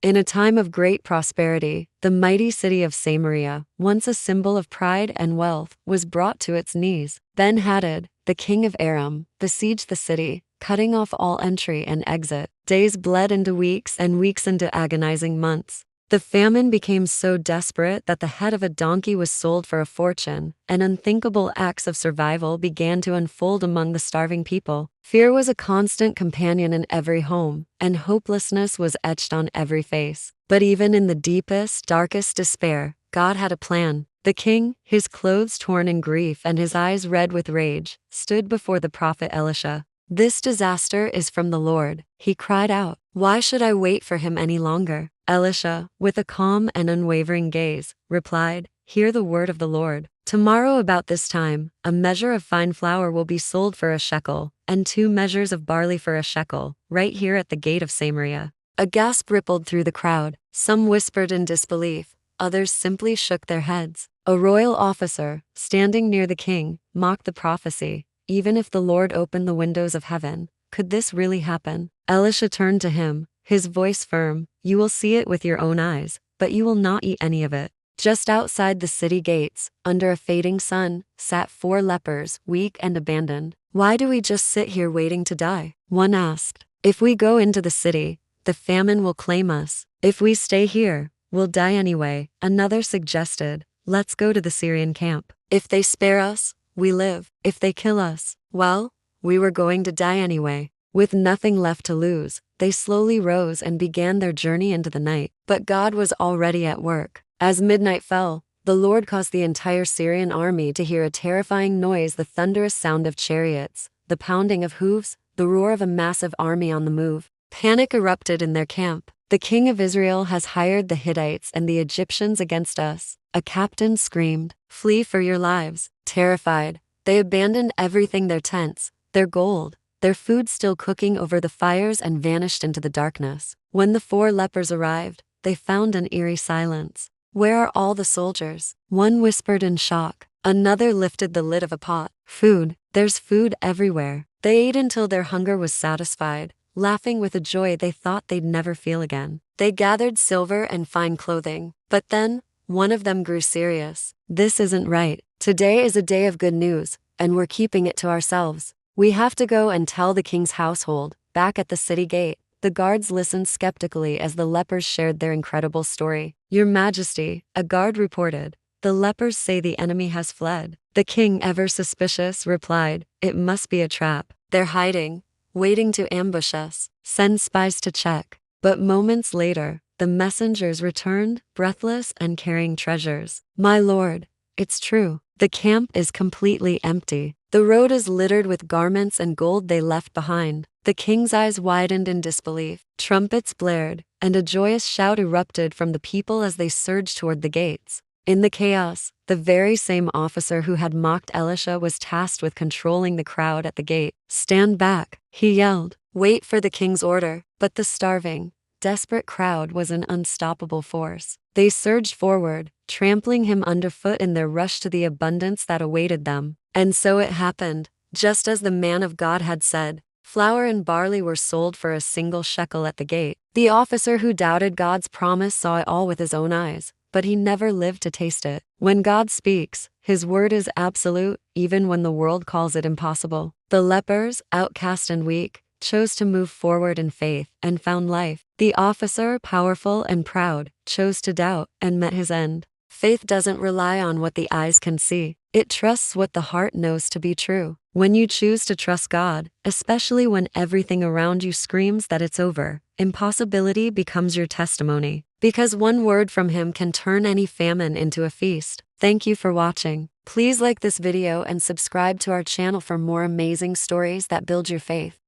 In a time of great prosperity, the mighty city of Samaria, once a symbol of pride and wealth, was brought to its knees. Ben-Hadad, the king of Aram, besieged the city, cutting off all entry and exit. Days bled into weeks and weeks into agonizing months. The famine became so desperate that the head of a donkey was sold for a fortune, and unthinkable acts of survival began to unfold among the starving people. Fear was a constant companion in every home, and hopelessness was etched on every face. But even in the deepest, darkest despair, God had a plan. The king, his clothes torn in grief and his eyes red with rage, stood before the prophet Elisha. "This disaster is from the Lord," he cried out. "Why should I wait for him any longer?" Elisha, with a calm and unwavering gaze, replied, "Hear the word of the Lord. Tomorrow about this time, a measure of fine flour will be sold for a shekel, and 2 measures of barley for a shekel, right here at the gate of Samaria." A gasp rippled through the crowd. Some whispered in disbelief, others simply shook their heads. A royal officer, standing near the king, mocked the prophecy. Even if the Lord opened the windows of heaven, could this really happen? Elisha turned to him, his voice firm, "You will see it with your own eyes, but you will not eat any of it." Just outside the city gates, under a fading sun, sat 4 lepers, weak and abandoned. "Why do we just sit here waiting to die?" one asked. "If we go into the city, the famine will claim us. If we stay here, we'll die anyway," another suggested. "Let's go to the Syrian camp. If they spare us, we live. If they kill us, well, we were going to die anyway." With nothing left to lose, they slowly rose and began their journey into the night. But God was already at work. As midnight fell, the Lord caused the entire Syrian army to hear a terrifying noise, the thunderous sound of chariots, the pounding of hooves, the roar of a massive army on the move. Panic erupted in their camp. "The king of Israel has hired the Hittites and the Egyptians against us," a captain screamed. "Flee for your lives." Terrified, they abandoned everything, their tents, their gold, their food still cooking over the fires, and vanished into the darkness. When the 4 lepers arrived, they found an eerie silence. "Where are all the soldiers?" one whispered in shock. Another lifted the lid of a pot. "Food, there's food everywhere." They ate until their hunger was satisfied, laughing with a joy they thought they'd never feel again. They gathered silver and fine clothing. But then, one of them grew serious. "This isn't right. Today is a day of good news, and we're keeping it to ourselves. We have to go and tell the king's household." Back at the city gate, the guards listened skeptically as the lepers shared their incredible story. "Your Majesty," a guard reported, "the lepers say the enemy has fled." The king, ever suspicious, replied, "It must be a trap. They're hiding, waiting to ambush us. Send spies to check." But moments later, the messengers returned, breathless and carrying treasures. "My lord, it's true. The camp is completely empty. The road is littered with garments and gold they left behind." The king's eyes widened in disbelief. Trumpets blared, and a joyous shout erupted from the people as they surged toward the gates. In the chaos, the very same officer who had mocked Elisha was tasked with controlling the crowd at the gate. "Stand back," he yelled. "Wait for the king's order." But the starving, desperate crowd was an unstoppable force. They surged forward, trampling him underfoot in their rush to the abundance that awaited them. And so it happened, just as the man of God had said. Flour and barley were sold for a single shekel at the gate. The officer who doubted God's promise saw it all with his own eyes, but he never lived to taste it. When God speaks, his word is absolute, even when the world calls it impossible. The lepers, outcast and weak, chose to move forward in faith and found life. The officer, powerful and proud, chose to doubt and met his end. Faith doesn't rely on what the eyes can see. It trusts what the heart knows to be true. When you choose to trust God, especially when everything around you screams that it's over, impossibility becomes your testimony. Because one word from Him can turn any famine into a feast. Thank you for watching. Please like this video and subscribe to our channel for more amazing stories that build your faith.